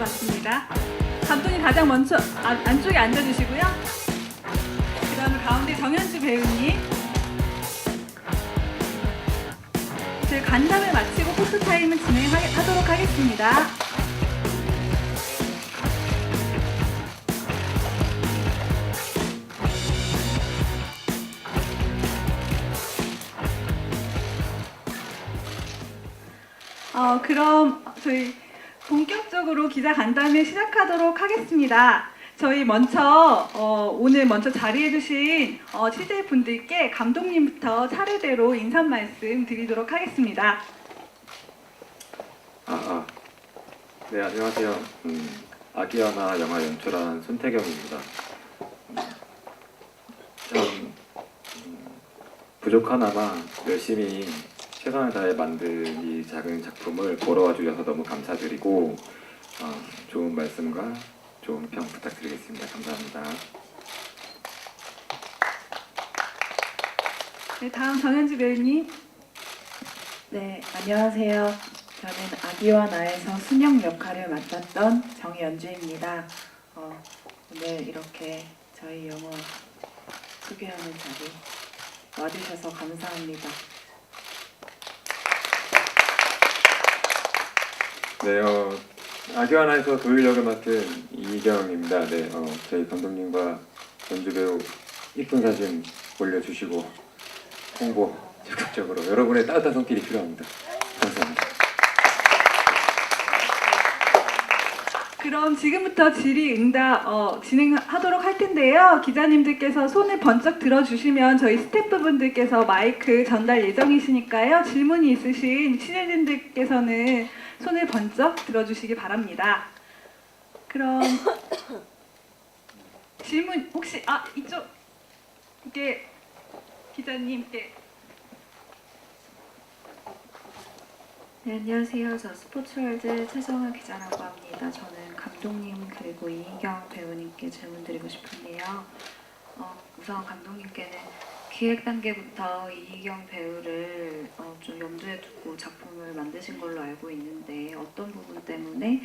같습니다. 감독님 가장 먼저 안쪽에 앉아주시고요. 그 다음에 가운데 정현주 배우님. 저희 간담을 마치고 포토타임을 진행하도록 하겠습니다. 그럼 저희 본격적으로 기자 간담회 시작하도록 하겠습니다. 저희 오늘 먼저 자리해주신 취재분들께 감독님부터 차례대로 인사 말씀 드리도록 하겠습니다. 네, 안녕하세요. 아기야나 영화 연출한 손태경입니다. 참 부족하나마 열심히 최선을 다해 만든 이 작은 작품을 보러 와주셔서 너무 감사드리고 좋은 말씀과 좋은 평 부탁드리겠습니다. 감사합니다. 네, 다음 정현주 배우님. 네, 안녕하세요. 저는 아기와 나에서 순영 역할을 맡았던 정연주입니다. 오늘 이렇게 저희 영화 소개하는 자리 와주셔서 감사합니다. 네, 아기와 나에서 도율 역을 맡은 이경입니다. 네, 저희 감독님과 연주 배우 이쁜 사진 올려주시고 홍보 적극적으로 여러분의 따뜻한 손길이 필요합니다. 감사합니다. 그럼 지금부터 질의응답 진행하도록 할 텐데요. 기자님들께서 손을 번쩍 들어주시면 저희 스태프분들께서 마이크 전달 예정이시니까요. 질문이 있으신 취재진들께서는 손을 번쩍 들어주시기 바랍니다. 그럼 질문 혹시 이게 기자님께. 네, 안녕하세요. 저 스포츠월드 최정아 기자라고 합니다. 저는 감독님 그리고 이희경 배우님께 질문드리고 싶은데요. 우선 감독님께는 기획 단계부터 이희경 배우를 좀 염두에 두고 작품을 만드신 걸로 알고 있는데 어떤 부분 때문에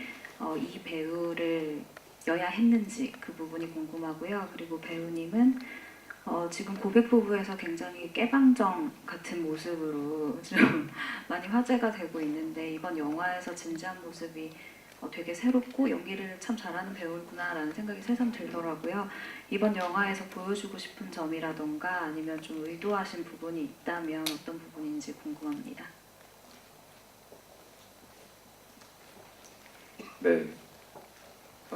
이 배우를 여야 했는지 그 부분이 궁금하고요. 그리고 배우님은 지금 고백부부에서 굉장히 깨방정 같은 모습으로 좀 많이 화제가 되고 있는데 이번 영화에서 진지한 모습이 되게 새롭고 연기를 참 잘하는 배우구나 라는 생각이 새삼 들더라고요. 이번 영화에서 보여주고 싶은 점이라던가 아니면 좀 의도하신 부분이 있다면 어떤 부분인지 궁금합니다. 네,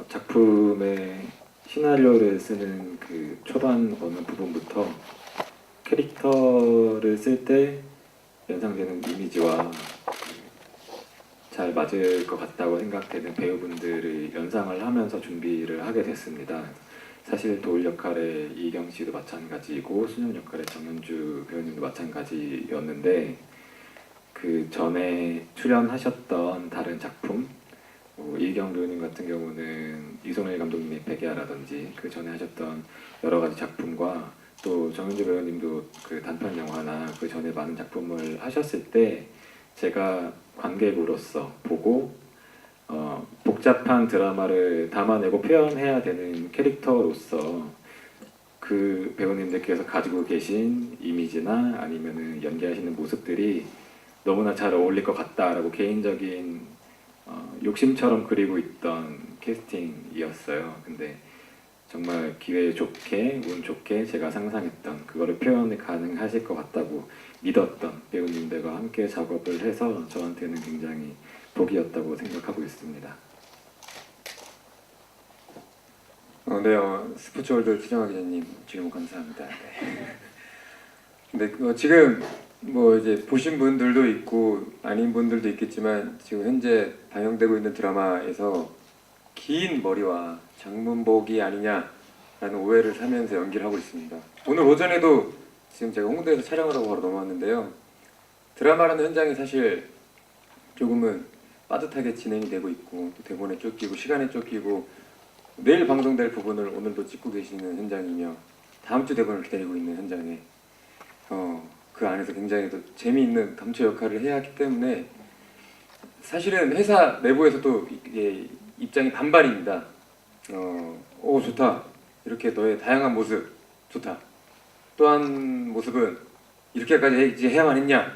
작품의 시나리오를 쓰는 그 초반 어느 부분부터 캐릭터를 쓸 때 연상되는 이미지와 잘 맞을 것 같다고 생각되는 배우분들을 연상을 하면서 준비를 하게 됐습니다. 사실 도울 역할의 이경 씨도 마찬가지고 순영 역할의 정현주 배우님도 마찬가지였는데 그 전에 출연하셨던 다른 작품 이경 배우님 같은 경우는 이송일 감독님의 백야라든지 그 전에 하셨던 여러 가지 작품과 또 정현주 배우님도 그 단편 영화나 그 전에 많은 작품을 하셨을 때 제가 관객으로서 보고 복잡한 드라마를 담아내고 표현해야 되는 캐릭터로서 그 배우님들께서 가지고 계신 이미지나 아니면은 연기하시는 모습들이 너무나 잘 어울릴 것 같다라고 개인적인 욕심처럼 그리고 있던 캐스팅이었어요. 근데 정말 기회 좋게, 운 좋게 제가 상상했던 그거를 표현이 가능하실 것 같다고 믿었던 배우님들과 함께 작업을 해서 저한테는 굉장히 복이었다고 생각하고 있습니다. 네, 스포츠월드 최정아 기자님 질문 감사합니다. 네. 네, 지금 이제 보신 분들도 있고 아닌 분들도 있겠지만 지금 현재 방영되고 있는 드라마에서 긴 머리와 장문복이 아니냐라는 오해를 사면서 연기를 하고 있습니다. 오늘 오전에도 지금 제가 홍대에서 촬영을 하고 바로 넘어왔는데요. 드라마라는 현장이 사실 조금은 빠듯하게 진행이 되고 있고 또 대본에 쫓기고 시간에 쫓기고 내일 방송될 부분을 오늘도 찍고 계시는 현장이며 다음 주 대본을 기다리고 있는 현장에 그 안에서 굉장히 또 재미있는 감초 역할을 해야 하기 때문에 사실은 회사 내부에서도 이게 입장이 반반입니다. 오 좋다. 이렇게 너의 다양한 모습 좋다. 또 한 모습은 이렇게까지 해야만 했냐?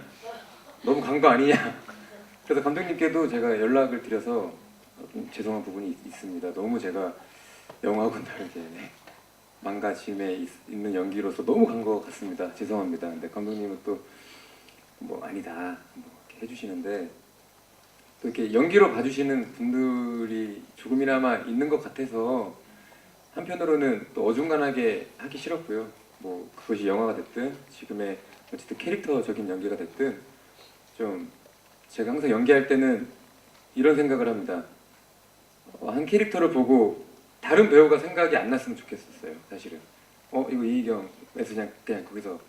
너무 간 거 아니냐? 그래서 감독님께도 제가 연락을 드려서 좀 죄송한 부분이 있습니다. 너무 제가 영화하고는 다르게 망가짐에 있는 연기로서 너무 간 것 같습니다. 죄송합니다. 근데 감독님은 또 뭐 아니다 뭐 이렇게 해주시는데 또 이렇게 연기로 봐주시는 분들이 조금이나마 있는 것 같아서 한편으로는 또 어중간하게 하기 싫었고요. 뭐 그것이 영화가 됐든 지금의 어쨌든 캐릭터적인 연기가 됐든 좀 제가 항상 연기할 때는 이런 생각을 합니다. 한 캐릭터를 보고 다른 배우가 생각이 안 났으면 좋겠었어요. 사실은 이거 이희경에서 그냥 거기서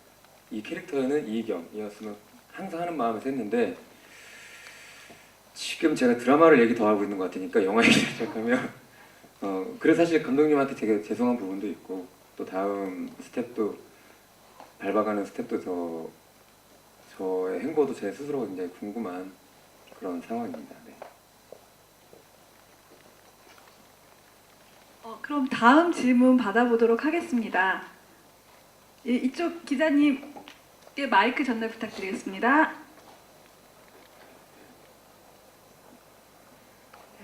이 캐릭터는 이희경이었으면 항상 하는 마음에서 했는데 지금 제가 드라마를 얘기 더 하고 있는 것 같으니까 영화 얘기를 시작하면 그래서 사실 감독님한테 되게 죄송한 부분도 있고 또 다음 스텝도 밟아가는 스텝도 더 저의 행보도 제 스스로가 굉장히 궁금한 그런 상황입니다. 네. 그럼 다음 질문 받아보도록 하겠습니다. 이쪽 기자님께 마이크 전달 부탁드리겠습니다.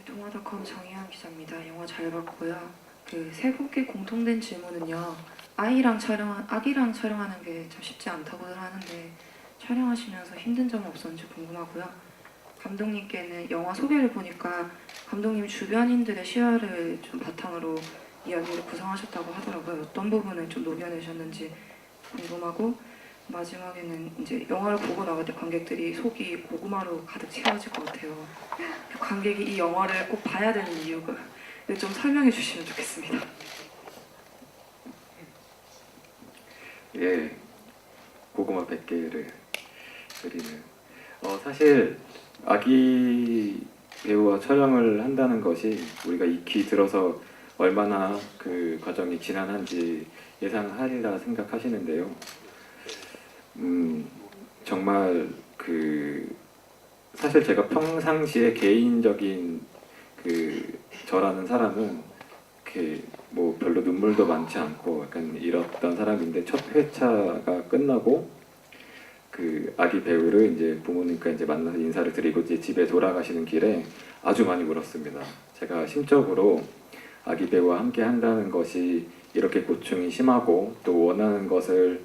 동화닷컴 정희연 기자입니다. 영화 잘 봤고요. 그 세 분께 공통된 질문은요. 아기랑 촬영하는 게 참 쉽지 다고들 하는데 촬영하시면서 힘든 점은 없었는지 궁금하고요. 감독님께는 영화 소개를 보니까 감독님 주변인들의 시야를 좀 바탕으로 이야기를 구성하셨다고 하더라고요. 어떤 부분을 좀 녹여내셨는지 궁금하고 마지막에는 이제 영화를 보고 나갈 때 관객들이 속이 고구마로 가득 채워질 것 같아요. 관객이 이 영화를 꼭 봐야 되는 이유를 좀 설명해 주시면 좋겠습니다. 예, 고구마 100개를 그리는 사실 아기 배우와 촬영을 한다는 것이 우리가 익히 들어서 얼마나 그 과정이 지난한지 예상하리라 생각하시는데요. 정말 사실 제가 평상시에 개인적인 저라는 사람은 이렇게 뭐 별로 눈물도 많지 않고 약간 이랬던 사람인데 첫 회차가 끝나고 아기 배우를 이제 부모님과 이제 만나서 인사를 드리고 이제 집에 돌아가시는 길에 아주 많이 울었습니다. 제가 심적으로 아기 배우와 함께 한다는 것이 이렇게 고충이 심하고 또 원하는 것을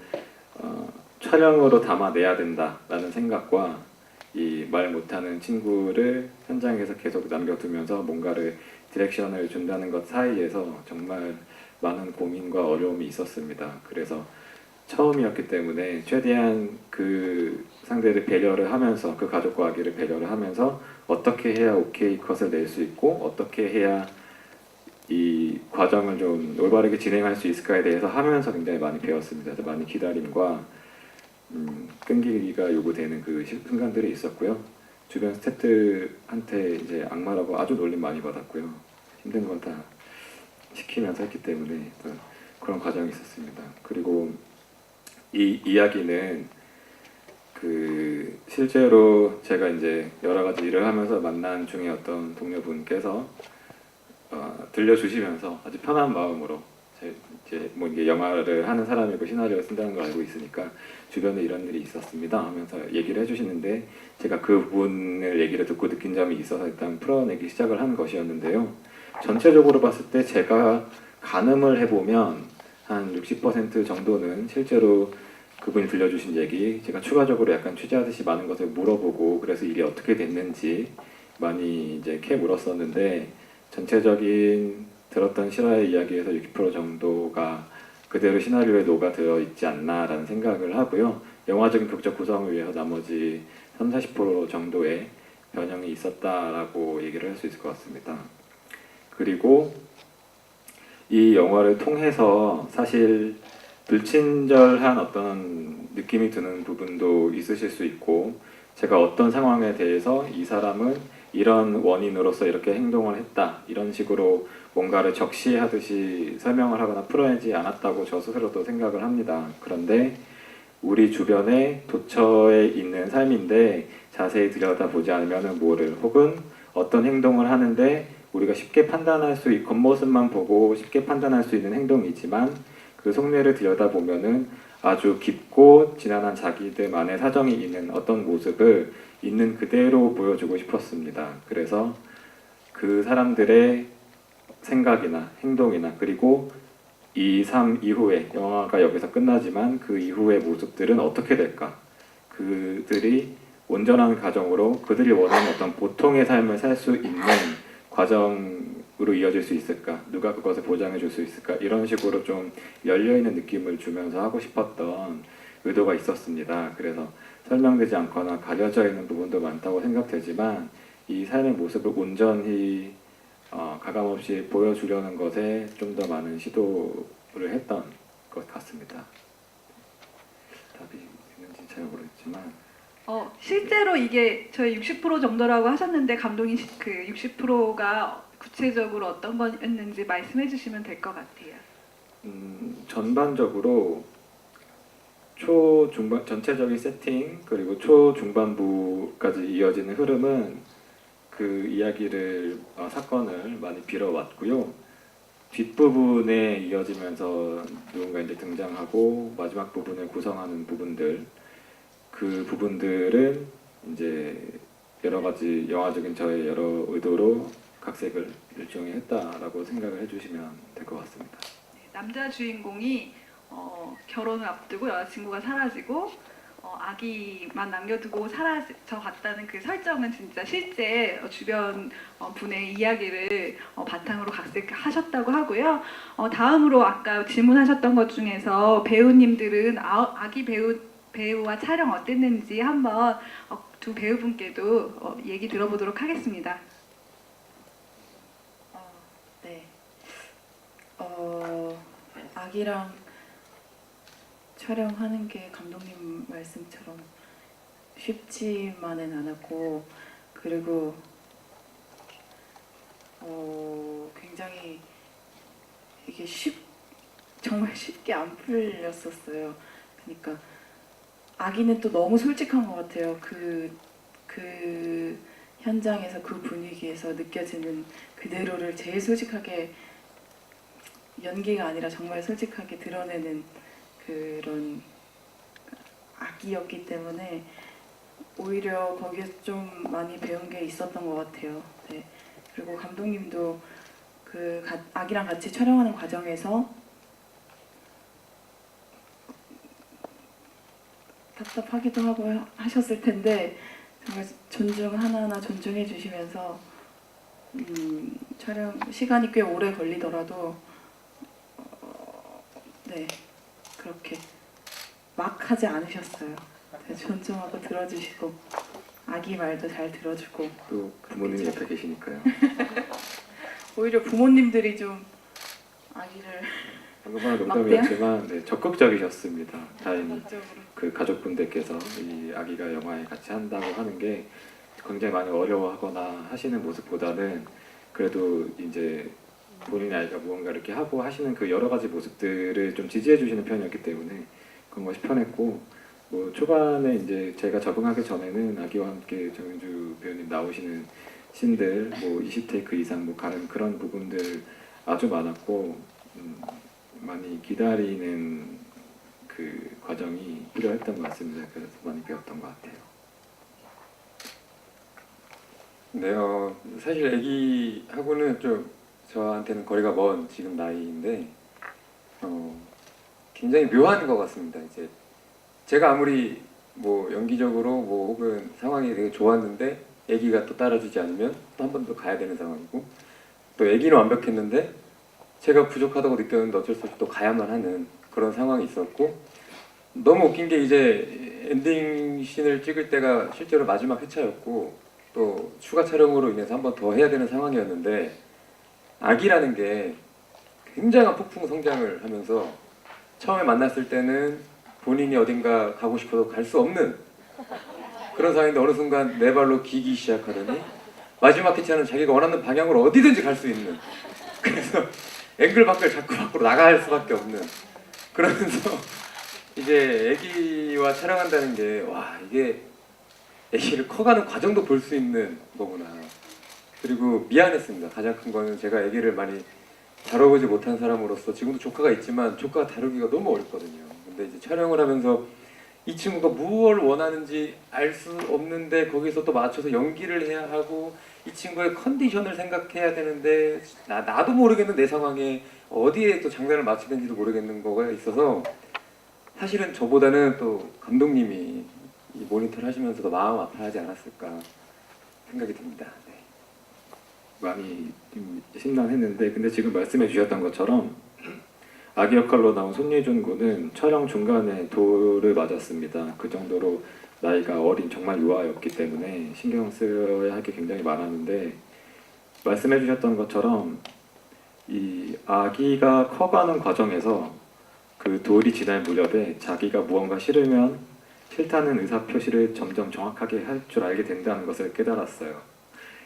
촬영으로 담아내야 된다라는 생각과 이 말 못하는 친구를 현장에서 계속 남겨두면서 뭔가를 디렉션을 준다는 것 사이에서 정말 많은 고민과 어려움이 있었습니다. 그래서 처음이었기 때문에 최대한 그 상대를 배려를 하면서 그 가족과 아기를 배려를 하면서 어떻게 해야 오케이 컷을 낼 수 있고 어떻게 해야 이 과정을 좀 올바르게 진행할 수 있을까에 대해서 하면서 굉장히 많이 배웠습니다. 그래서 많이 기다림과 끈기가 요구되는 그 순간들이 있었고요. 주변 스태프들한테 이제 악마라고 아주 놀림 많이 받았고요. 힘든 건 다 시키면서 했기 때문에 그런 과정이 있었습니다. 그리고 이 이야기는 실제로 제가 이제 여러 가지 일을 하면서 만난 중에 어떤 동료분께서 들려주시면서 아주 편한 마음으로 이제 뭐 이게 영화를 하는 사람이고 시나리오를 쓴다는 걸 알고 있으니까 주변에 이런 일이 있었습니다 하면서 얘기를 해주시는데 제가 그분의 얘기를 듣고 느낀 점이 있어서 일단 풀어내기 시작을 한 것이었는데요. 전체적으로 봤을 때 제가 가늠을 해보면 한 60% 정도는 실제로 그분이 들려주신 얘기, 제가 추가적으로 약간 취재하듯이 많은 것을 물어보고 그래서 이게 어떻게 됐는지 많이 이제 캐 물었었는데 전체적인 들었던 실화의 이야기에서 60% 정도가 그대로 시나리오에 녹아들어 있지 않나라는 생각을 하고요. 영화적인 극적 구성을 위해서 나머지 30-40% 정도의 변형이 있었다라고 얘기를 할 수 있을 것 같습니다. 그리고 이 영화를 통해서 사실 불친절한 어떤 느낌이 드는 부분도 있으실 수 있고 제가 어떤 상황에 대해서 이 사람은 이런 원인으로서 이렇게 행동을 했다 이런 식으로 뭔가를 적시하듯이 설명을 하거나 풀어내지 않았다고 저 스스로도 생각을 합니다. 그런데 우리 주변에 도처에 있는 삶인데 자세히 들여다보지 않으면 모를 혹은 어떤 행동을 하는데 우리가 쉽게 판단할 수 겉모습만 보고 쉽게 판단할 수 있는 행동이지만 그 속내를 들여다보면은 아주 깊고 지난한 자기들만의 사정이 있는 어떤 모습을 있는 그대로 보여주고 싶었습니다. 그래서 그 사람들의 생각이나 행동이나 그리고 이 삶 이후에 영화가 여기서 끝나지만 그 이후의 모습들은 어떻게 될까? 그들이 온전한 가정으로 그들이 원하는 어떤 보통의 삶을 살 수 있는 과정으로 이어질 수 있을까? 누가 그것을 보장해 줄 수 있을까? 이런 식으로 좀 열려있는 느낌을 주면서 하고 싶었던 의도가 있었습니다. 그래서 설명되지 않거나 가려져 있는 부분도 많다고 생각되지만 이 삶의 모습을 온전히 가감없이 보여주려는 것에 좀 더 많은 시도를 했던 것 같습니다. 답이 있는지 잘 모르겠지만 실제로 이게 저희 60% 정도라고 하셨는데 감독님 그 60%가 구체적으로 어떤 거였는지 말씀해 주시면 될 것 같아요. 전반적으로 초중반 전체적인 세팅 그리고 초중반부까지 이어지는 흐름은 그 이야기를 사건을 많이 빌어왔고요. 뒷부분에 이어지면서 누군가 이제 등장하고 마지막 부분을 구성하는 부분들 그 부분들은 이제 여러 가지 영화적인 저의 여러 의도로 각색을 일종의 했다라고 생각을 해주시면 될 것 같습니다. 남자 주인공이 결혼을 앞두고 여자친구가 사라지고 아기만 남겨두고 사라져 갔다는 그 설정은 진짜 실제 주변 분의 이야기를 바탕으로 각색하셨다고 하고요. 다음으로 아까 질문하셨던 것 중에서 배우님들은 아기 배우와 촬영 어땠는지 한번 두 배우분께도 얘기 들어보도록 하겠습니다. 네. 아기랑 촬영하는 게 감독님 말씀처럼 쉽지만은 않았고 그리고 굉장히 이게 정말 쉽게 안 풀렸었어요. 그러니까 아기는 또 너무 솔직한 것 같아요. 그 현장에서 그 분위기에서 느껴지는 그대로를 제일 솔직하게 연기가 아니라 정말 솔직하게 드러내는 그런 아기였기 때문에 오히려 거기에 좀 많이 배운 게 있었던 것 같아요. 네. 그리고 감독님도 그 아기랑 같이 촬영하는 과정에서 답답하기도 하고 하셨을 텐데 정말 하나하나 존중해 주시면서 촬영 시간이 꽤 오래 걸리더라도 네 그렇게 막 하지 않으셨어요. 네, 존중하고 들어주시고 아기 말도 잘 들어주고 또 부모님이 옆에 계시니까요. 오히려 부모님들이 좀 아기를 방금 말한 농담이었지만 네, 적극적이셨습니다. 다행히 적극적으로 그 가족분들께서 이 아기가 영화에 같이 한다고 하는 게 굉장히 많이 어려워하거나 하시는 모습보다는 그래도 이제 본인의 아이가 무언가 이렇게 하고 하시는 그 여러 가지 모습들을 좀 지지해 주시는 편이었기 때문에 그런 것이 편했고 뭐 초반에 이제 제가 적응하기 전에는 아기와 함께 정윤주 배우님 나오시는 씬들 뭐 20테이크 이상 뭐 가는 그런 부분들 아주 많았고 많이 기다리는 그 과정이 필요했던 것 같습니다. 그래서 많이 배웠던 것 같아요. 네, 사실 애기하고는 좀 저한테는 거리가 먼 지금 나이인데 굉장히 묘한 것 같습니다. 이제 제가 아무리 뭐 연기적으로 뭐 혹은 상황이 되게 좋았는데 애기가 또 따라주지 않으면 또 한 번 더 가야 되는 상황이고 또 애기는 완벽했는데 제가 부족하다고 느꼈는데 어쩔 수 없이 또 가야만 하는 그런 상황이 있었고 너무 웃긴 게 이제 엔딩 씬을 찍을 때가 실제로 마지막 회차였고 또 추가 촬영으로 인해서 한 번 더 해야 되는 상황이었는데 아기라는 게 굉장한 폭풍 성장을 하면서 처음에 만났을 때는 본인이 어딘가 가고 싶어도 갈 수 없는 그런 상황인데 어느 순간 네 발로 기기 시작하더니 마지막 회차는 자기가 원하는 방향으로 어디든지 갈 수 있는 그래서 앵글 밖을 자꾸 밖으로 나갈 수밖에 없는 그러면서 이제 애기와 촬영한다는 게 와 이게 애기를 커가는 과정도 볼 수 있는 거구나 그리고 미안했습니다. 가장 큰 거는 제가 얘기를 많이 다뤄보지 못한 사람으로서 지금도 조카가 있지만 조카가 다루기가 너무 어렵거든요. 근데 이제 촬영을 하면서 이 친구가 무엇을 원하는지 알 수 없는데 거기서 또 맞춰서 연기를 해야 하고 이 친구의 컨디션을 생각해야 되는데 나도 모르겠는 내 상황에 어디에 또 장단을 맞춰야 되는지도 모르겠는 거가 있어서 사실은 저보다는 또 감독님이 이 모니터를 하시면서도 마음 아파하지 않았을까 생각이 듭니다. 네. 많이 좀 심란했는데 근데 지금 말씀해 주셨던 것처럼 아기 역할로 나온 손예준 군은 촬영 중간에 돌을 맞았습니다. 그 정도로 나이가 어린 정말 유아였기 때문에 신경 써야 할 게 굉장히 많았는데 말씀해 주셨던 것처럼 이 아기가 커가는 과정에서 그 돌이 지날 무렵에 자기가 무언가 싫으면 싫다는 의사 표시를 점점 정확하게 할 줄 알게 된다는 것을 깨달았어요.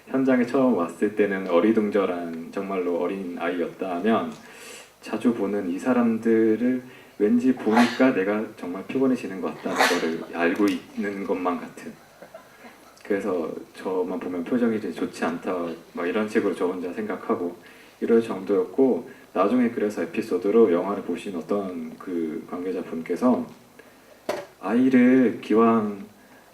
현장에 처음 왔을 때는 어리둥절한 정말로 어린 아이였다 하면 자주 보는 이 사람들을 왠지 보니까 내가 정말 피곤해지는 것 같다는 거를 알고 있는 것만 같은. 그래서 저만 보면 표정이 이제 좋지 않다 막 이런 식으로 저 혼자 생각하고 이럴 정도였고 나중에 그래서 에피소드로 영화를 보신 어떤 그 관계자분께서 아이를 기왕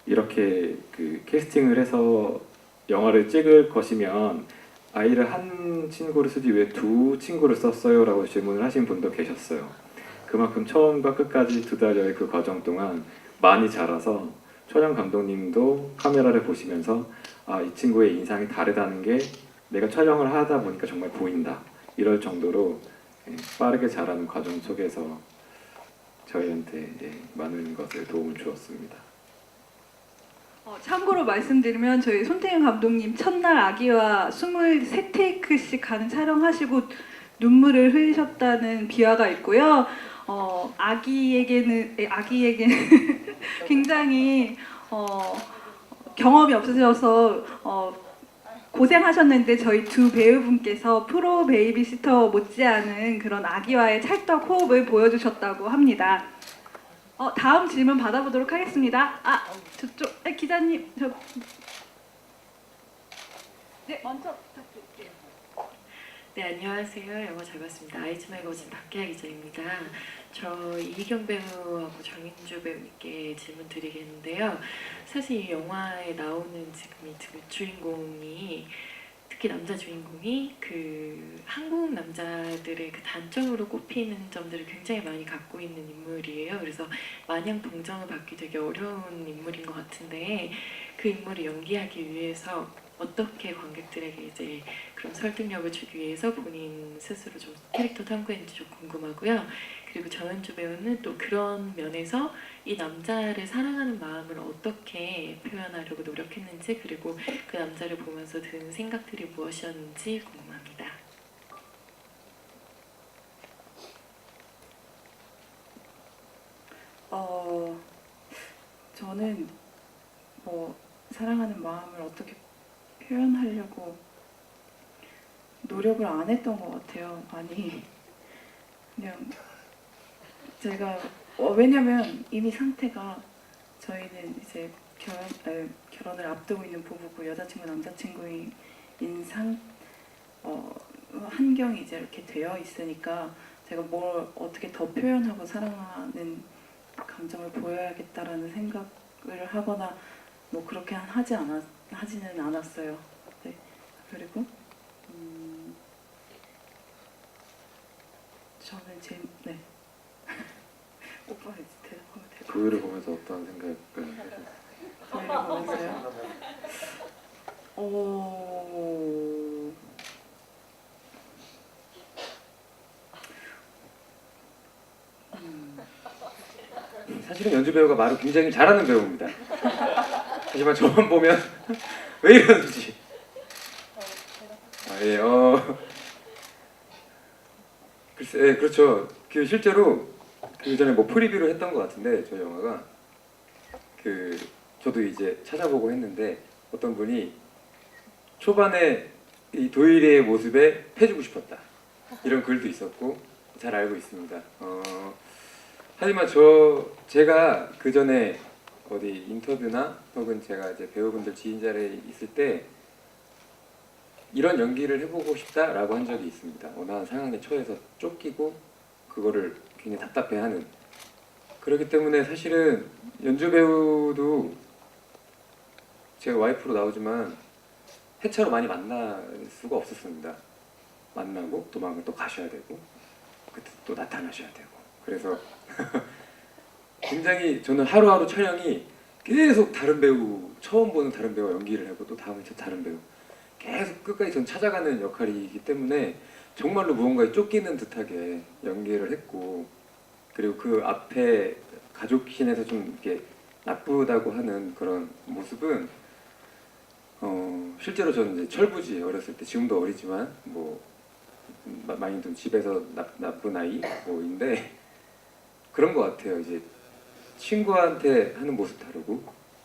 이렇게 그 캐스팅을 해서 영화를 찍을 것이면 아이를 한 친구를 쓰지 왜 두 친구를 썼어요? 라고 질문을 하신 분도 계셨어요. 그만큼 처음과 끝까지 2달여의 그 과정 동안 많이 자라서 촬영 감독님도 카메라를 보시면서 아, 이 친구의 인상이 다르다는 게 내가 촬영을 하다 보니까 정말 보인다. 이럴 정도로 빠르게 자라는 과정 속에서 저희한테 많은 것을 도움을 주었습니다. 참고로 말씀드리면 저희 손태현 감독님 첫날 아기와 23테이크씩 가는 촬영하시고 눈물을 흘리셨다는 비화가 있고요. 아기에게는 굉장히 경험이 없으셔서 고생하셨는데 저희 두 배우분께서 프로 베이비시터 못지않은 그런 아기와의 찰떡 호흡을 보여주셨다고 합니다. 다음 질문 받아보도록 하겠습니다. 저쪽 기자님 먼저 부탁드릴게요. 네, 안녕하세요. 영화 잘 봤습니다. 아이즈 매거진 박혜아 기자입니다. 저 이희경 배우하고 정인주 배우님께 질문 드리겠는데요. 사실 이 영화에 나오는 지금 이 주인공이 특히 남자 주인공이 그 한국 남자들의 그 단점으로 꼽히는 점들을 굉장히 많이 갖고 있는 인물이에요. 그래서 마냥 동정을 받기 되게 어려운 인물인 것 같은데 그 인물을 연기하기 위해서 어떻게 관객들에게 이제 그런 설득력을 주기 위해서 본인 스스로 좀 캐릭터 탐구했는지 좀 궁금하고요. 그리고 정은주 배우는 또 그런 면에서 이 남자를 사랑하는 마음을 어떻게 표현하려고 노력했는지 그리고 그 남자를 보면서 드는 생각들이 무엇이었는지 궁금합니다. 저는 뭐 사랑하는 마음을 어떻게 표현하려고 노력을 안 했던 것 같아요. 많이 그냥 제가 왜냐면 이미 상태가 저희는 이제 결혼을 앞두고 있는 부부고 여자친구 남자친구인 환경이 이제 이렇게 되어 있으니까 제가 뭘 어떻게 더 표현하고 사랑하는 감정을 보여야겠다라는 생각을 하거나 뭐 그렇게 하지는 않았어요. 네. 그리고 저는 네. 오빠 대답하면 될 것 같아요. 그를 보면서 어떤 생각을 저희를 보면서요. 사실은 연주 배우가 말을 굉장히 잘하는 배우입니다. 하지만 저만 보면 왜 이러는지. 글쎄, 그렇죠. 그 실제로 그 전에 뭐 프리뷰를 했던 것 같은데 저 영화가 저도 이제 찾아보고 했는데 어떤 분이 초반에 이 도일의 모습에 패주고 싶었다 이런 글도 있었고 잘 알고 있습니다. 하지만 제가 그 전에 어디 인터뷰나 혹은 제가 이제 배우분들 지인 자리에 있을 때 이런 연기를 해보고 싶다라고 한 적이 있습니다. 어느 한 상황에 처해서 쫓기고 그거를 굉장히 답답해하는. 그렇기 때문에 사실은 연주 배우도 제가 와이프로 나오지만 해처로 많이 만날 수가 없었습니다. 만나고 도망을 또 가셔야 되고 그때 또 나타나셔야 되고 그래서 굉장히 저는 하루하루 촬영이 계속 다른 배우 처음 보는 다른 배우와 연기를 하고 또 다음에 저 다른 배우 계속 끝까지 전 찾아가는 역할이기 때문에 정말로 무언가에 쫓기는 듯하게 연기를 했고 그리고 그 앞에 가족신에서 좀 이렇게 나쁘다고 하는 그런 모습은 실제로 저는 이제 철부지 어렸을 때 지금도 어리지만 뭐 많이 좀 집에서 나쁜 아이인데 그런 것 같아요. 이제 친구한테 하는 모습 다르고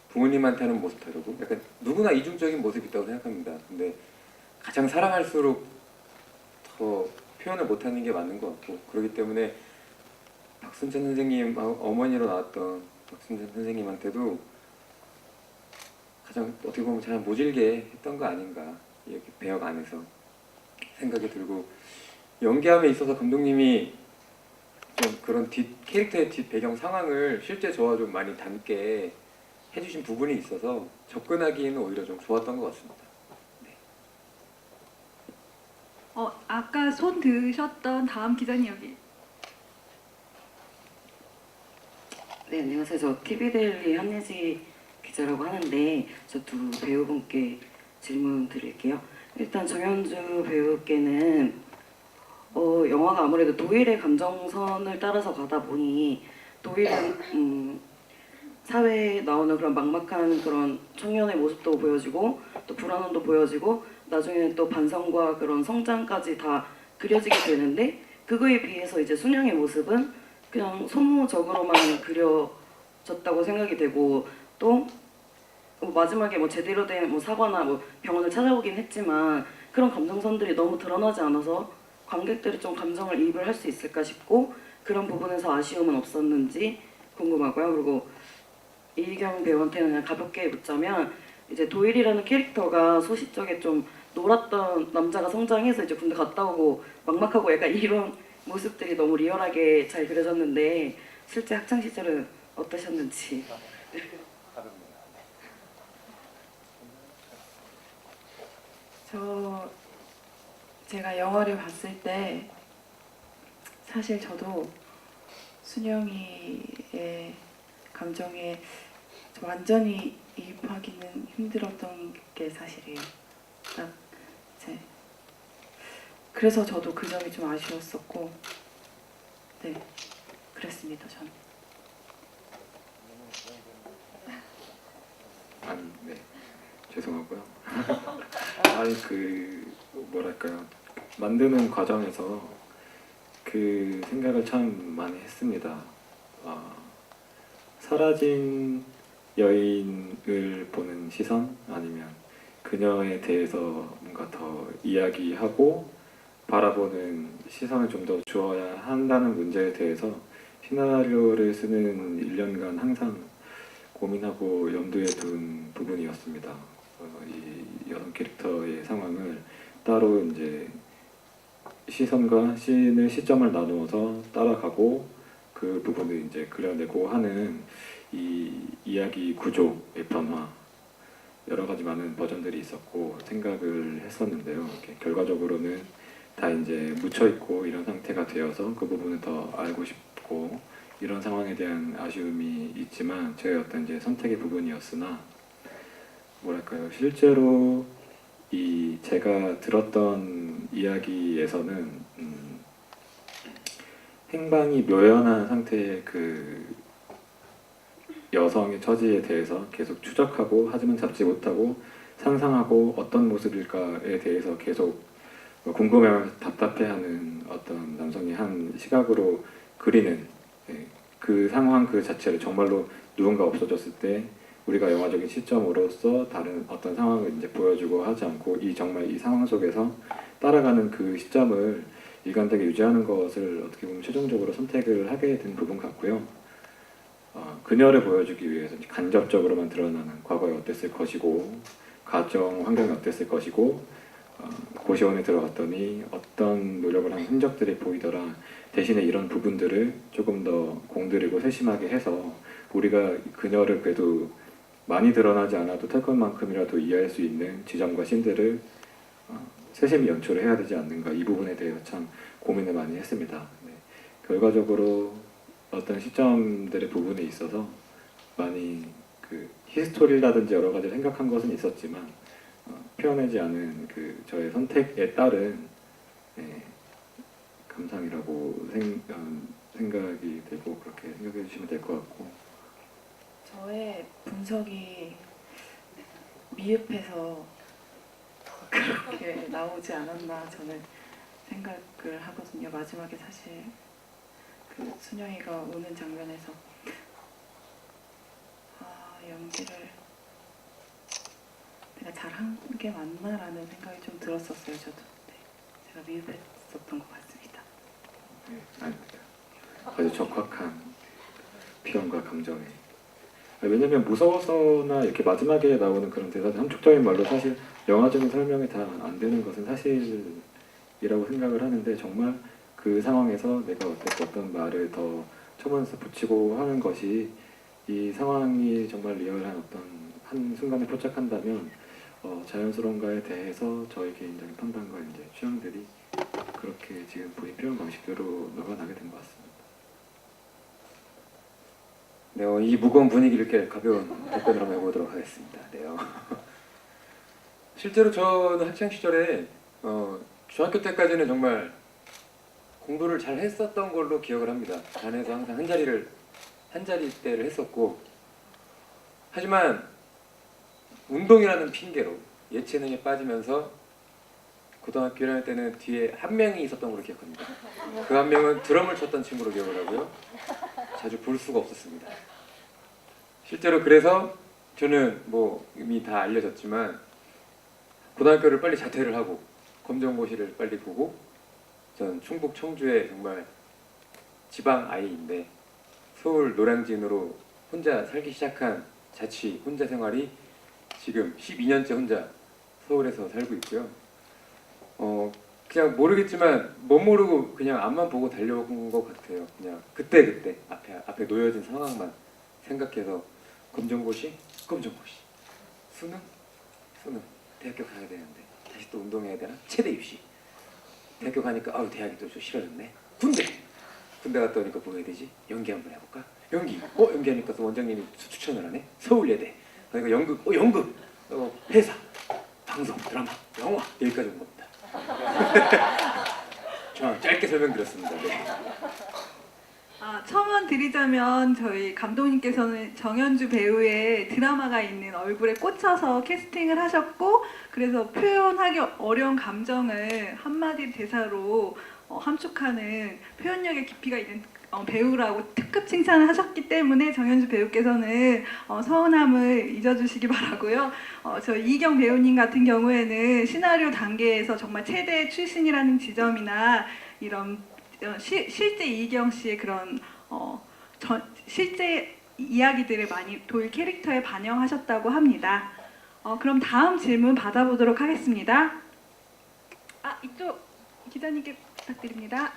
부모님한테 하는 모습 다르고 약간 누구나 이중적인 모습이 있다고 생각합니다. 근데 가장 사랑할수록 더 표현을 못하는 게 맞는 것 같고 그렇기 때문에 박순찬 선생님 어머니로 나왔던 박순찬 선생님한테도 가장 어떻게 보면 잘 모질게 했던 거 아닌가 이렇게 배역 안에서 생각이 들고 연기함에 있어서 감독님이 좀 그런 캐릭터의 뒷 배경 상황을 실제 저와 좀 많이 닮게 해주신 부분이 있어서 접근하기에는 오히려 좀 좋았던 것 같습니다. 아까 손 드셨던 다음 기자님 여기. 네, 안녕하세요. 저 TV데일리 한예지 기자라고 하는데 저 두 배우분께 질문 드릴게요. 일단 정현주 배우께는 영화가 아무래도 도일의 감정선을 따라서 가다 보니 도일은 사회에 나오는 그런 막막한 그런 청년의 모습도 보여지고 또 불안함도 보여지고 나중에는 또 반성과 그런 성장까지 다 그려지게 되는데 그거에 비해서 이제 순영의 모습은 그냥 소모적으로만 그려졌다고 생각이 되고 또 마지막에 뭐 제대로 된 뭐 사과나 뭐 병원을 찾아오긴 했지만 그런 감정선들이 너무 드러나지 않아서 관객들이 좀 감정을 이입을 할 수 있을까 싶고 그런 부분에서 아쉬움은 없었는지 궁금하고요. 그리고 이희경 배우한테는 그냥 가볍게 묻자면 이제 도일이라는 캐릭터가 소시적에 좀 놀았던 남자가 성장해서 이제 군대 갔다 오고 막막하고 약간 이런 모습들이 너무 리얼하게 잘 그려졌는데 실제 학창 시절은 어떠셨는지. 제가 영화를 봤을 때 사실 저도 순영이의 감정에 완전히 이입하기는 힘들었던 게 사실이에요. 딱 그래서 저도 그 점이 좀 아쉬웠었고, 네, 그랬습니다. 저는. 아니, 네, 죄송하고요. 아니 뭐랄까요, 만드는 과정에서 그 생각을 참 많이 했습니다. 사라진 여인을 보는 시선 아니면 그녀에 대해서 뭔가 더 이야기하고 바라보는 시선을 좀 더 주어야 한다는 문제에 대해서 시나리오를 쓰는 1년간 항상 고민하고 염두에 둔 부분이었습니다. 이 여성 캐릭터의 상황을 따로 이제 시선과 씬을 시점을 나누어서 따라가고 그 부분을 이제 그려내고 하는 이 이야기 구조의 변화, 여러 가지 많은 버전들이 있었고 생각을 했었는데요. 결과적으로는 다 이제 묻혀 있고 이런 상태가 되어서 그 부분을 더 알고 싶고 이런 상황에 대한 아쉬움이 있지만 제 어떤 이제 선택의 부분이었으나 뭐랄까요, 실제로 이 제가 들었던 이야기에서는 행방이 묘연한 상태의 그 여성의 처지에 대해서 계속 추적하고 하지만 잡지 못하고 상상하고 어떤 모습일까에 대해서 계속 궁금해하면서 답답해하는 어떤 남성의 한 시각으로 그리는 그 상황 그 자체를 정말로 누군가 없어졌을 때 우리가 영화적인 시점으로서 다른 어떤 상황을 이제 보여주고 하지 않고 정말 이 상황 속에서 따라가는 그 시점을 일관되게 유지하는 것을 어떻게 보면 최종적으로 선택을 하게 된 부분 같고요. 그녀를 보여주기 위해서 간접적으로만 드러나는 과거에 어땠을 것이고 가정 환경이 어땠을 것이고 고시원에 들어갔더니 어떤 노력을 한 흔적들이 보이더라. 대신에 이런 부분들을 조금 더 공들이고 세심하게 해서 우리가 그녀를 그래도 많이 드러나지 않아도 탈 것만큼이라도 이해할 수 있는 지점과 신들을 세심히 연출을 해야 되지 않는가, 이 부분에 대해서 참 고민을 많이 했습니다. 네. 결과적으로 어떤 시점들의 부분에 있어서 많이 그 히스토리라든지 여러 가지 생각한 것은 있었지만 표현하지 않은 그 저의 선택에 따른 감상이라고 생각이 들고 그렇게 생각해 주시면 될 것 같고, 저의 분석이 미흡해서 그렇게 나오지 않았나 저는 생각을 하거든요. 마지막에 사실 그 순영이가 우는 장면에서 연기를 내가 잘한 게 맞나라는 생각이 좀 들었었어요. 저도. 네. 제가 미흡했었던 것 같습니다. 네, 아닙니다. 아주 적확한 표현과 감정에. 왜냐면 무서워서나 이렇게 마지막에 나오는 그런 대사들, 함축적인 말로 사실 영화적인 설명이 다 안 되는 것은 사실이라고 생각을 하는데, 정말 그 상황에서 내가 어떤 말을 더 첨언해서 붙이고 하는 것이 이 상황이 정말 리얼한 어떤 한 순간에 포착한다면 자연스러운가에 대해서 저의 개인적인 판단과 이제 취향들이 그렇게 지금 보인 표현 방식대로 녹아나게 된 것 같습니다. 네, 이 무거운 분위기를 이렇게 가벼운 답변을 한번 해보도록 하겠습니다. 네요. 실제로 저는 학창 시절에 중학교 때까지는 정말 공부를 잘 했었던 걸로 기억을 합니다. 반에서 항상 한 자리대를 했었고, 하지만 운동이라는 핑계로 예체능에 빠지면서 고등학교 1학년 때는 뒤에 한 명이 있었던 걸로 기억합니다. 그 한 명은 드럼을 쳤던 친구로 기억을 하고요. 자주 볼 수가 없었습니다. 실제로 그래서 저는 뭐 이미 다 알려졌지만 고등학교를 빨리 자퇴를 하고 검정고시를 빨리 보고, 저는 충북 청주의 정말 지방 아이인데 서울 노량진으로 혼자 살기 시작한 자취 혼자 생활이 지금 12년째 혼자 서울에서 살고 있고요. 그냥 모르겠지만 못 모르고 그냥 앞만 보고 달려온 것 같아요. 그냥 그때 앞에 놓여진 상황만 생각해서 검정고시, 수능, 대학교 가야 되는데 다시 또 운동해야 되나? 체대 입시. 대학교 가니까 대학이 또 좀 싫어졌네. 군대 갔다 오니까 뭐 해야 되지? 연기 한번 해볼까? 연기하니까 또 원장님이 추천을 하네. 서울예대. 그러니까 연극, 회사, 방송, 드라마, 영화, 여기까지 온 겁니다. 저 짧게 설명드렸습니다. 네. 첨언 드리자면 저희 감독님께서는 정현주 배우의 드라마가 있는 얼굴에 꽂혀서 캐스팅을 하셨고, 그래서 표현하기 어려운 감정을 한마디 대사로 함축하는 표현력의 깊이가 있는 배우라고 특급 칭찬을 하셨기 때문에 정현주 배우께서는 서운함을 잊어주시기 바라고요. 저 이경 배우님 같은 경우에는 시나리오 단계에서 정말 최대 출신이라는 지점이나 이런 실제 이경 씨의 그런 실제 이야기들을 많이 도일 캐릭터에 반영하셨다고 합니다. 그럼 다음 질문 받아보도록 하겠습니다. 이쪽 기자님께 부탁드립니다.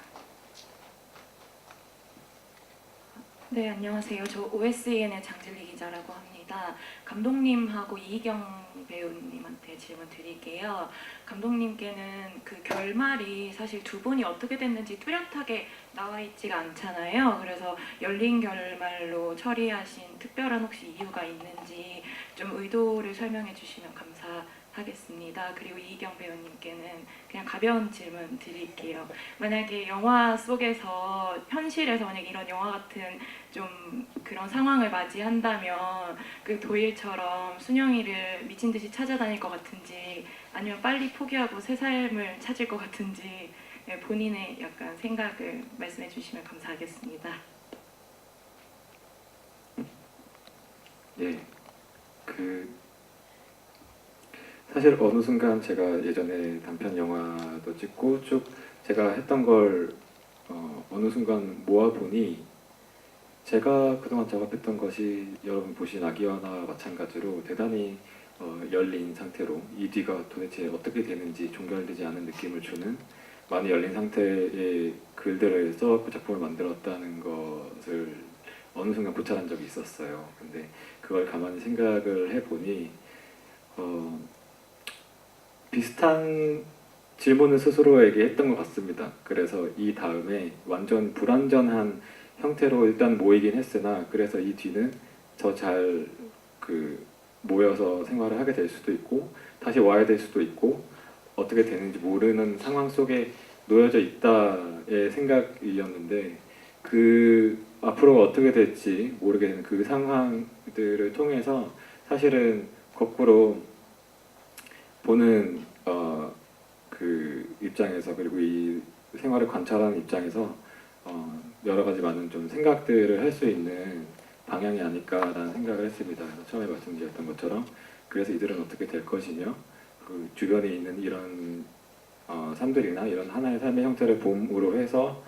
네, 안녕하세요. 저 OSEN의 장진리 기자라고 합니다. 감독님하고 이희경 배우님한테 질문 드릴게요. 감독님께는 그 결말이 사실 두 분이 어떻게 됐는지 뚜렷하게 나와 있지가 않잖아요. 그래서 열린 결말로 처리하신 특별한 혹시 이유가 있는지 좀 의도를 설명해 주시면 감사하겠습니다. 그리고 이희경 배우님께는 그냥 가벼운 질문 드릴게요. 만약에 영화 속에서 현실에서 만약 이런 영화 같은 좀 그런 상황을 맞이한다면 그 도일처럼 순영이를 미친 듯이 찾아다닐 것 같은지, 아니면 빨리 포기하고 새 삶을 찾을 것 같은지 본인의 약간 생각을 말씀해 주시면 감사하겠습니다. 예, 사실 어느 순간 제가 예전에 단편 영화도 찍고 쭉 제가 했던 걸 어느 순간 모아보니, 제가 그동안 작업했던 것이 여러분 보신 아기와나 마찬가지로 대단히 열린 상태로 이 뒤가 도대체 어떻게 되는지 종결되지 않은 느낌을 주는 많이 열린 상태의 글들을 써갖고 작품을 만들었다는 것을 어느 순간 고찰한 적이 있었어요. 근데 그걸 가만히 생각을 해보니 비슷한 질문을 스스로에게 했던 것 같습니다. 그래서 이 다음에 완전 불완전한 형태로 일단 모이긴 했으나 그래서 이 뒤는 더 잘 모여서 생활을 하게 될 수도 있고 다시 와야 될 수도 있고 어떻게 되는지 모르는 상황 속에 놓여져 있다의 생각이었는데 그 앞으로가 어떻게 될지 모르게 되는 그 상황들을 통해서 사실은 거꾸로 보는 그 입장에서 그리고 이 생활을 관찰하는 입장에서 여러 가지 많은 좀 생각들을 할 수 있는 방향이 아닐까라는 생각을 했습니다. 그래서 처음에 말씀드렸던 것처럼 그래서 이들은 어떻게 될 것이며 그 주변에 있는 이런 삶들이나 이런 하나의 삶의 형태를 봄으로 해서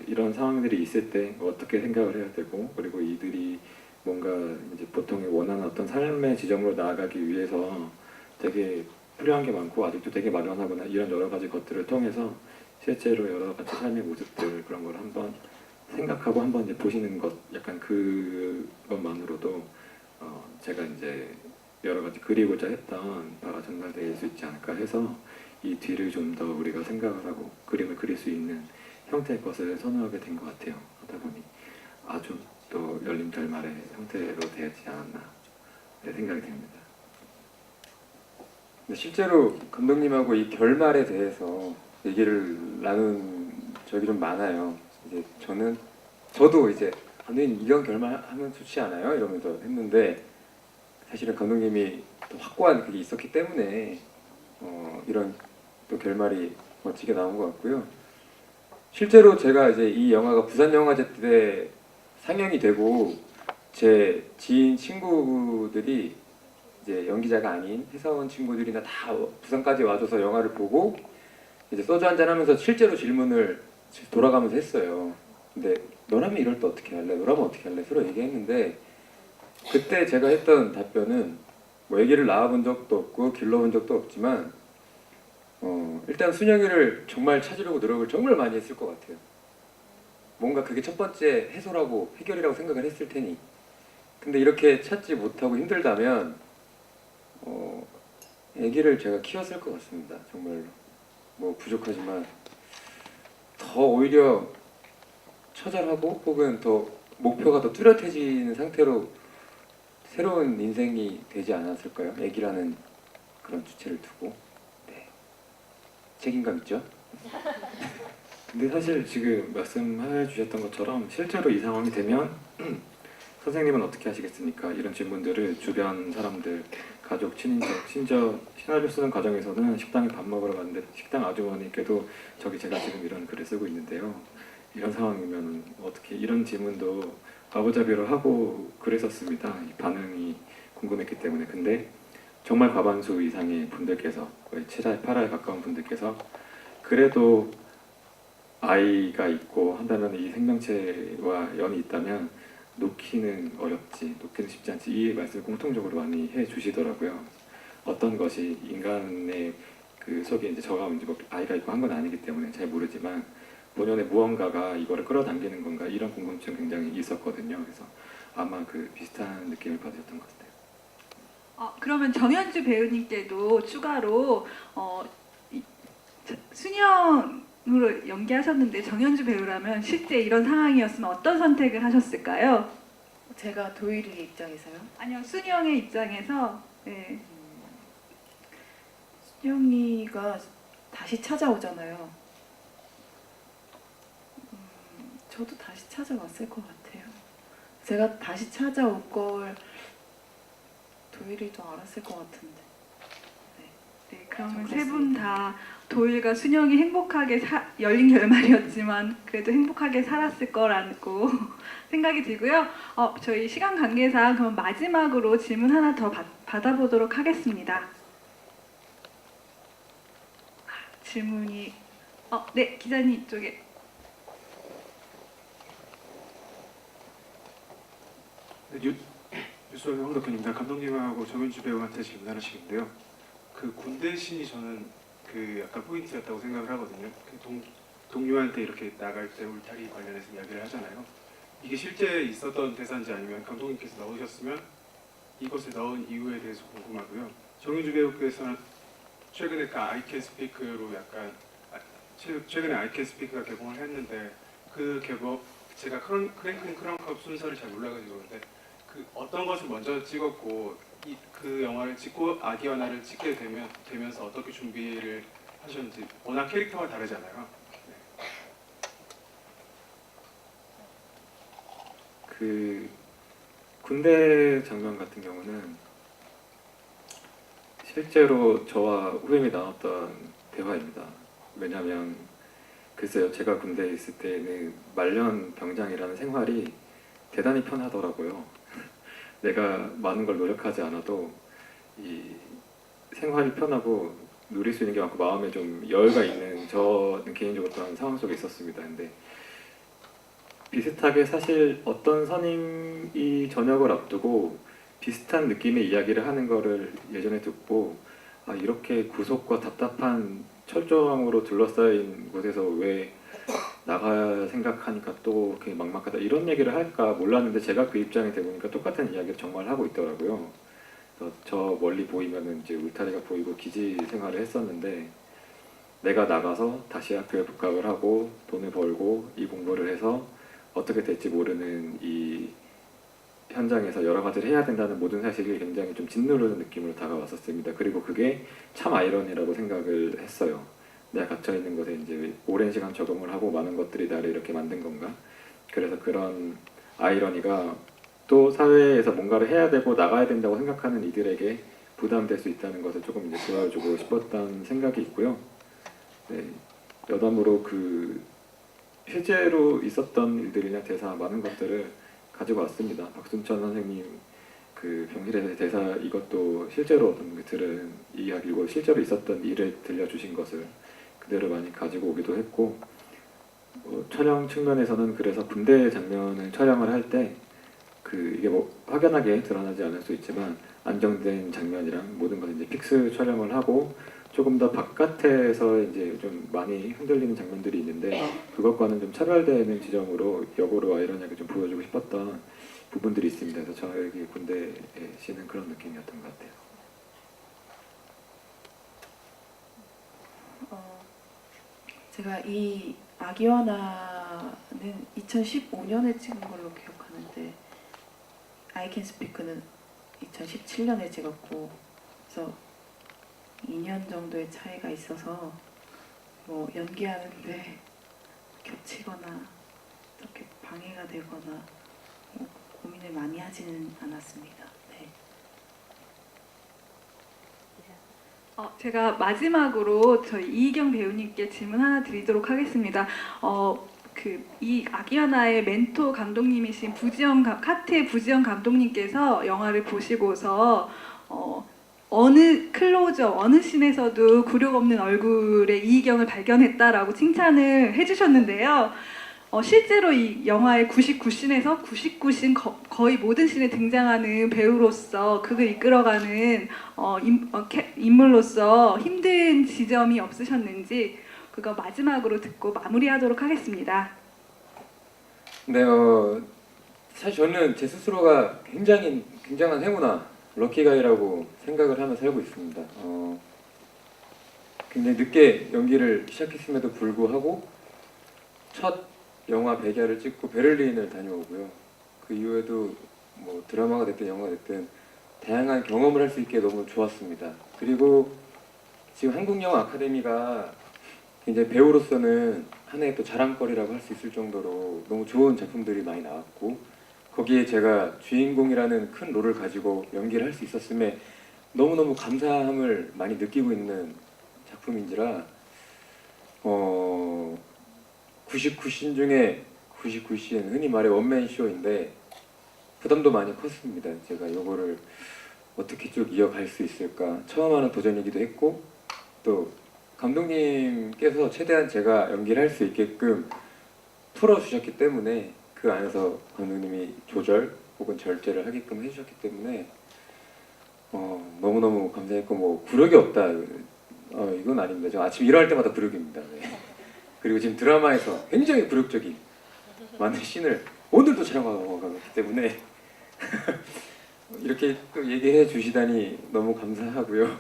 이런 상황들이 있을 때 어떻게 생각을 해야 되고 그리고 이들이 뭔가 이제 보통의 원하는 어떤 삶의 지점으로 나아가기 위해서 되게 필요한 게 많고 아직도 되게 마련하거나 이런 여러 가지 것들을 통해서 실제로 여러 가지 삶의 모습들 그런 걸 한번 생각하고 한번 이제 보시는 것 약간 그것만으로도 제가 이제 여러 가지 그리고자 했던 바가 전달될 수 있지 않을까 해서 이 뒤를 좀 더 우리가 생각을 하고 그림을 그릴 수 있는 형태의 것을 선호하게 된 것 같아요. 하다 보니 아주 또 열린 결말의 형태로 되지 않았나 생각이 됩니다. 근데 실제로 감독님하고 이 결말에 대해서 얘기를 나눈 적이 좀 많아요. 이제 저도 이제 감독님 이런 결말하면 좋지 않아요? 이러면서 했는데 사실은 감독님이 또 확고한 그게 있었기 때문에 이런 또 결말이 멋지게 나온 것 같고요. 실제로 제가 이제 이 영화가 부산영화제 때 상영이 되고 제 지인 친구들이 이제 연기자가 아닌 회사원 친구들이나 다 부산까지 와줘서 영화를 보고 이제 소주 한잔 하면서 실제로 질문을 돌아가면서 했어요. 근데 너라면 이럴 때 어떻게 할래? 너라면 어떻게 할래? 서로 얘기했는데 그때 제가 했던 답변은 뭐 얘기를 나와본 적도 없고 길러본 적도 없지만 일단 순영이를 정말 찾으려고 노력을 정말 많이 했을 것 같아요. 뭔가 그게 첫 번째 해소라고 해결이라고 생각을 했을 테니 근데 이렇게 찾지 못하고 힘들다면 아기를 제가 키웠을 것 같습니다. 정말로 뭐 부족하지만 더 오히려 처절하고 혹은 더 목표가 더 뚜렷해지는 상태로 새로운 인생이 되지 않았을까요? 아기라는 그런 주체를 두고 네. 책임감 있죠? 근데 사실 지금 말씀해 주셨던 것처럼 실제로 이 상황이 되면 선생님은 어떻게 하시겠습니까? 이런 질문들을 주변 사람들, 가족, 친인척, 심지어 시나리오 쓰는 과정에서는 식당에 밥 먹으러 갔는데 식당 아주머니께도 제가 지금 이런 글을 쓰고 있는데요. 이런 상황이면 어떻게 이런 질문도 마구잡이로 하고 그랬었습니다. 이 반응이 궁금했기 때문에. 근데 정말 과반수 이상의 분들께서 거의 7할, 8할 가까운 분들께서 그래도 아이가 있고 한다면 이 생명체와 연이 있다면 놓기는 어렵지, 놓기는 쉽지 않지 이 말씀을 공통적으로 많이 해주시더라고요. 어떤 것이 인간의 그 속에 이제 저가 이제 뭐 아이가 있고 한 건 아니기 때문에 잘 모르지만 본연의 무언가가 이거를 끌어당기는 건가 이런 궁금증 굉장히 있었거든요. 그래서 아마 그 비슷한 느낌을 받으셨던 것 같아요. 그러면 정현주 배우님께도 추가로 순영으로 연기하셨는데 정현주 배우라면 실제 이런 상황이었으면 어떤 선택을 하셨을까요? 제가 도일이 입장에서요. 아니요, 순영의 입장에서 네. 순영이가 다시 찾아오잖아요. 저도 다시 찾아왔을 것 같아요. 제가 다시 찾아올 걸 도일이도 알았을 것 같은데. 네, 그러면 저 세 분 다 도일과 순영이 행복하게 열린 결말이었지만 그래도 행복하게 살았을 거라고 생각이 들고요. 저희 시간 관계상 그럼 마지막으로 질문 하나 더 받아보도록 하겠습니다. 질문이 네, 기자님 이쪽에. 뉴스의 황덕현입니다. 감독님하고 정윤주 배우한테 질문 하나씩인데요. 그 군대 신이 저는 그 약간 포인트였다고 생각을 하거든요. 그 동료한테 이렇게 나갈 때 울타리 관련해서 이야기를 하잖아요. 이게 실제 있었던 대사인지 아니면 감독님께서 넣으셨으면 이것을 넣은 이유에 대해서 궁금하고요. 정윤주 배우께서는 최근에 그 I Can Speak로 약간 최근에 I Can Speak가 개봉을 했는데 그 개봉 제가 크랭큰 크런컵 순서를 잘 몰라가지고 그런데 그 어떤 것을 먼저 찍었고 그 영화를 찍고 아기와나를 찍게 되면서 어떻게 준비를 하셨는지 워낙 캐릭터가 다르잖아요. 그 군대 장면 같은 경우는 실제로 저와 후임이 나눴던 대화입니다. 왜냐하면 글쎄요, 제가 군대에 있을 때는 말년 병장이라는 생활이 대단히 편하더라고요. 내가 많은 걸 노력하지 않아도 이 생활이 편하고 누릴 수 있는 게 많고 마음에 좀 여유가 있는 저는 개인적으로 그런 상황 속에 있었습니다. 근데 비슷하게 사실 어떤 선임이 전역을 앞두고 비슷한 느낌의 이야기를 하는 거를 예전에 듣고 아, 이렇게 구속과 답답한 철조망으로 둘러싸인 곳에서 왜 나가야 생각하니까 또 그렇게 막막하다 이런 얘기를 할까 몰랐는데 제가 그 입장이 되보니까 똑같은 이야기를 정말 하고 있더라고요. 그래서 저 멀리 보이면은 이제 울타리가 보이고 기지 생활을 했었는데 내가 나가서 다시 학교에 복학을 하고 돈을 벌고 이 공부를 해서 어떻게 될지 모르는 이 현장에서 여러 가지를 해야 된다는 모든 사실이 굉장히 좀 짓누르는 느낌으로 다가왔었습니다. 그리고 그게 참 아이러니라고 생각을 했어요. 내가 갇혀 있는 곳에 이제 오랜 시간 적응을 하고 많은 것들이 나를 이렇게 만든 건가? 그래서 그런 아이러니가 또 사회에서 뭔가를 해야 되고 나가야 된다고 생각하는 이들에게 부담될 수 있다는 것을 조금 이제 보여주고 싶었던 생각이 있고요. 네, 여담으로 그 실제로 있었던 일들이나 대사 많은 것들을 가지고 왔습니다. 박순천 선생님 그 병실에서의 대사 이것도 실제로 어떤 분이 들은 이야기고 실제로 있었던 일을 들려주신 것을 그대로 많이 가지고 오기도 했고 촬영 측면에서는 그래서 군대 장면을 촬영을 할 때 그 이게 뭐 확연하게 드러나지 않을 수 있지만 안정된 장면이랑 모든 걸 이제 픽스 촬영을 하고 조금 더 바깥에서 이제 좀 많이 흔들리는 장면들이 있는데 그것과는 좀 차별되는 지점으로 역으로 아이러니하게 좀 보여주고 싶었던 부분들이 있습니다. 그래서 저에게 군대의 시는 그런 느낌이었던 것 같아요. 제가 이 아기와나는 2015년에 찍은 걸로 기억하는데 I Can Speak는 2017년에 찍었고 그래서 2년 정도의 차이가 있어서 뭐 연기하는데 겹치거나 어떻게 방해가 되거나 뭐 고민을 많이 하지는 않았습니다. 네. 제가 마지막으로 저희 이희경 배우님께 질문 하나 드리도록 하겠습니다. 이 아기하나의 멘토 감독님이신 카트의 부지영 감독님께서 영화를 보시고서 어느 클로즈업, 어느 씬에서도 굴욕 없는 얼굴의 이희경을 발견했다라고 칭찬을 해주셨는데요. 실제로 이 영화의 99씬에서 99씬 거의 모든 씬에 등장하는 배우로서 극을 이끌어가는 인물로서 힘든 지점이 없으셨는지 그거 마지막으로 듣고 마무리하도록 하겠습니다. 네, 사실 저는 제 스스로가 굉장한 행운아, 럭키가이라고 생각을 하며 살고 있습니다. 굉장히 늦게 연기를 시작했음에도 불구하고 첫 영화 백야를 찍고 베를린을 다녀오고요. 그 이후에도 뭐 드라마가 됐든 영화가 됐든 다양한 경험을 할 수 있게 너무 좋았습니다. 그리고 지금 한국영화 아카데미가 굉장히 배우로서는 하나의 또 자랑거리라고 할 수 있을 정도로 너무 좋은 작품들이 많이 나왔고 거기에 제가 주인공이라는 큰 롤을 가지고 연기를 할 수 있었음에 너무너무 감사함을 많이 느끼고 있는 작품인지라 99씬 중에 99씬 흔히 말해 원맨 쇼인데 부담도 많이 컸습니다. 제가 이거를 어떻게 쭉 이어갈 수 있을까 처음 하는 도전이기도 했고 또 감독님께서 최대한 제가 연기를 할 수 있게끔 풀어주셨기 때문에 그 안에서 감독님이 조절 혹은 절제를 하게끔 해주셨기 때문에 너무너무 감사했고 뭐 굴욕이 없다. 이건 아닙니다. 저 아침 일어날 때마다 굴욕입니다. 네. 그리고 지금 드라마에서 굉장히 굴욕적인 많은 씬을 오늘도 촬영하고 가기 때문에 이렇게 또 얘기해 주시다니 너무 감사하고요.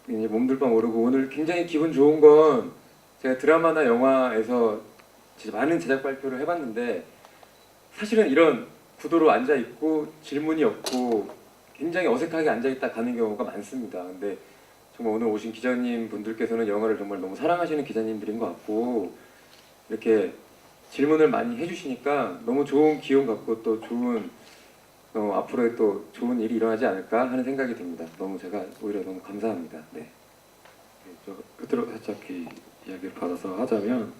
이제 몸둘 바 모르고 오늘 굉장히 기분 좋은 건 제가 드라마나 영화에서 진짜 많은 제작 발표를 해봤는데 사실은 이런 구도로 앉아 있고 질문이 없고 굉장히 어색하게 앉아 있다 가는 경우가 많습니다. 근데 정말 오늘 오신 기자님 분들께서는 영화를 정말 너무 사랑하시는 기자님들인 것 같고 이렇게 질문을 많이 해주시니까 너무 좋은 기운 같고 또 좋은 앞으로의 또 좋은 일이 일어나지 않을까 하는 생각이 듭니다. 제가 오히려 너무 감사합니다. 네. 저 끝으로 살짝 이야기를 받아서 하자면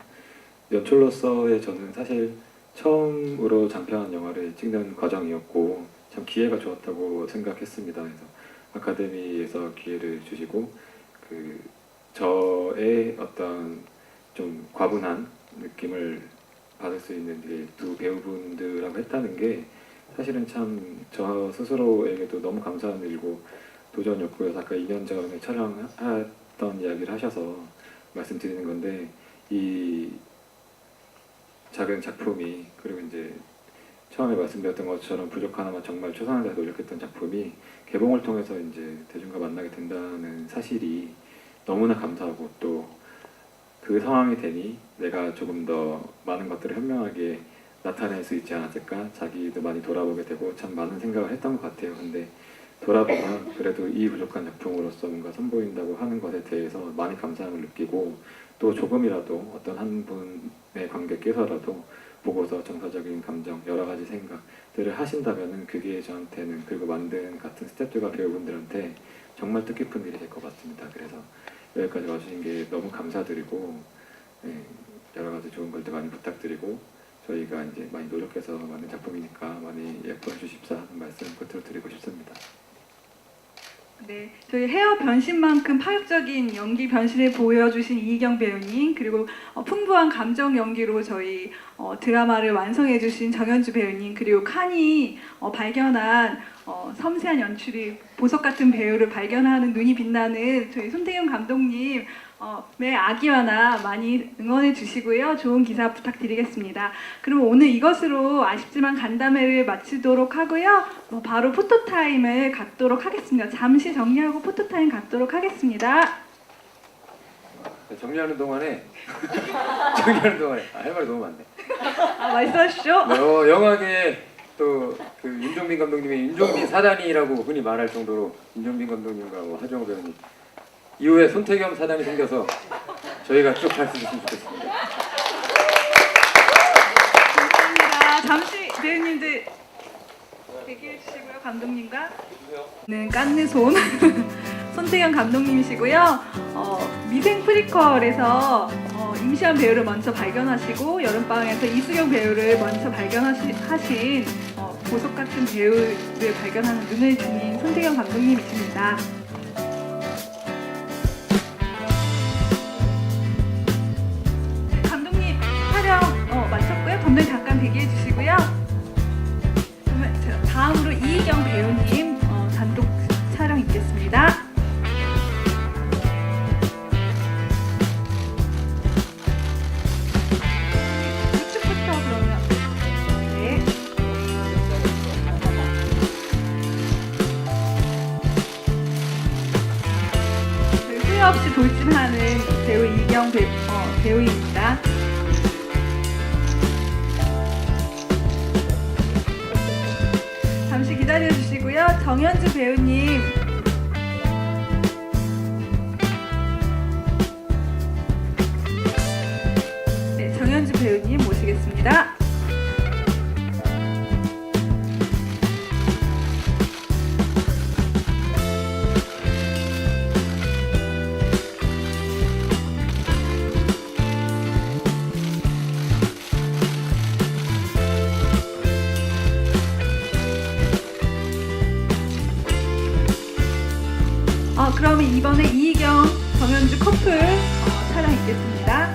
연출로서의 저는 사실 처음으로 장편 영화를 찍는 과정이었고 참 기회가 좋았다고 생각했습니다. 그래서 아카데미에서 기회를 주시고 저의 어떤 좀 과분한 느낌을 받을 수 있는 두 배우분들하고 했다는 게 사실은 참 저 스스로에게도 너무 감사한 일이고 도전이었고요. 아까 2년 전에 촬영했던 이야기를 하셔서 말씀드리는 건데 이 작은 작품이 그리고 이제 처음에 말씀드렸던 것처럼 부족 하나만 정말 최선을 다해 노력했던 작품이 개봉을 통해서 이제 대중과 만나게 된다는 사실이 너무나 감사하고 또 그 상황이 되니 내가 조금 더 많은 것들을 현명하게 나타낼 수 있지 않았을까 자기도 많이 돌아보게 되고 참 많은 생각을 했던 것 같아요. 근데 돌아보면 그래도 이 부족한 작품으로서 뭔가 선보인다고 하는 것에 대해서 많이 감사함을 느끼고 또 조금이라도 어떤 한 분의 관객께서라도 보고서 정서적인 감정, 여러 가지 생각들을 하신다면은 그게 저한테는 그리고 만든 같은 스태프들과 배우분들한테 정말 뜻깊은 일이 될 것 같습니다. 그래서 여기까지 와주신 게 너무 감사드리고 여러 가지 좋은 것들 많이 부탁드리고 저희가 이제 많이 노력해서 만든 작품이니까 많이 예뻐해 주십사 하는 말씀 끝으로 드리고 싶습니다. 네, 저희 헤어 변신만큼 파격적인 연기 변신을 보여주신 이희경 배우님 그리고 풍부한 감정 연기로 저희 드라마를 완성해주신 정현주 배우님 그리고 칸이 발견한 섬세한 연출이 보석 같은 배우를 발견하는 눈이 빛나는 저희 손태경 감독님 의 아기와나 많이 응원해 주시고요. 좋은 기사 부탁드리겠습니다. 그럼 오늘 이것으로 아쉽지만 간담회를 마치도록 하고요. 바로 포토타임을 갖도록 하겠습니다. 잠시 정리하고 포토타임 갖도록 하겠습니다. 정리하는 동안에 할 말이 너무 많네. 말씀하시죠. 영화계 또 그 윤종빈 감독님의 윤종빈 사단이라고 흔히 말할 정도로 윤종빈 감독님과 하정우 배우님 이후에 손태겸 사단이 생겨서 저희가 쭉 갈 수 있으면 좋겠습니다. 감사합니다. 잠시 배우님들 대기해 주시고요. 감독님과 깐느손 손태경 감독님이시고요. 미생 프리퀄에서 임시완 배우를 먼저 발견하시고 여름방학에서 이수경 배우를 먼저 발견하신 보석 같은 배우를 발견하는 눈을 지닌 손태경 감독님이십니다. 감독님 촬영 마쳤고요. 감독님 잠깐 대기해 주시고요. 그러면 제가 다음으로 이희경 배우님 단독 촬영 있겠습니다. 우측부터 그러면 네. 저희 후회 없이 돌진하는 배우 이희경 배우입니다. 잠시 기다려 주시고요. 정현주 배우님 네, 정현주 배우님 모시겠습니다. 그러면 이번에 이희경, 정현주 커플 촬영 있겠습니다.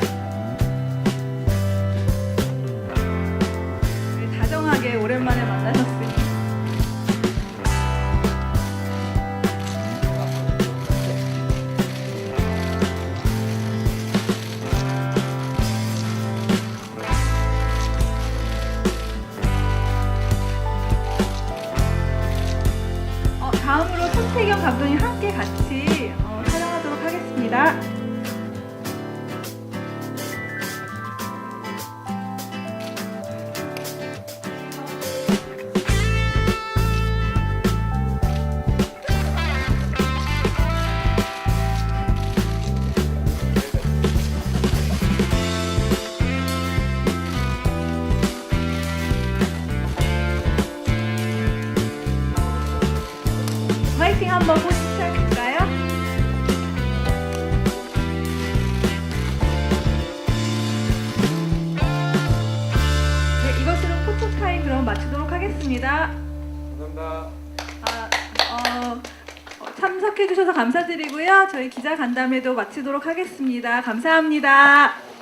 네, 다정하게 오랜만에 오랜만에 만나셨으니. 다음으로 손태경 감독님 함께 같이 촬영하도록 하겠습니다. 화이팅 한번 보시 시작할까요? 네, 이것으로 포토타임 그럼 마치도록 하겠습니다. 감사합니다. 참석해 주셔서 감사드리고요. 저희 기자 간담회도 마치도록 하겠습니다. 감사합니다.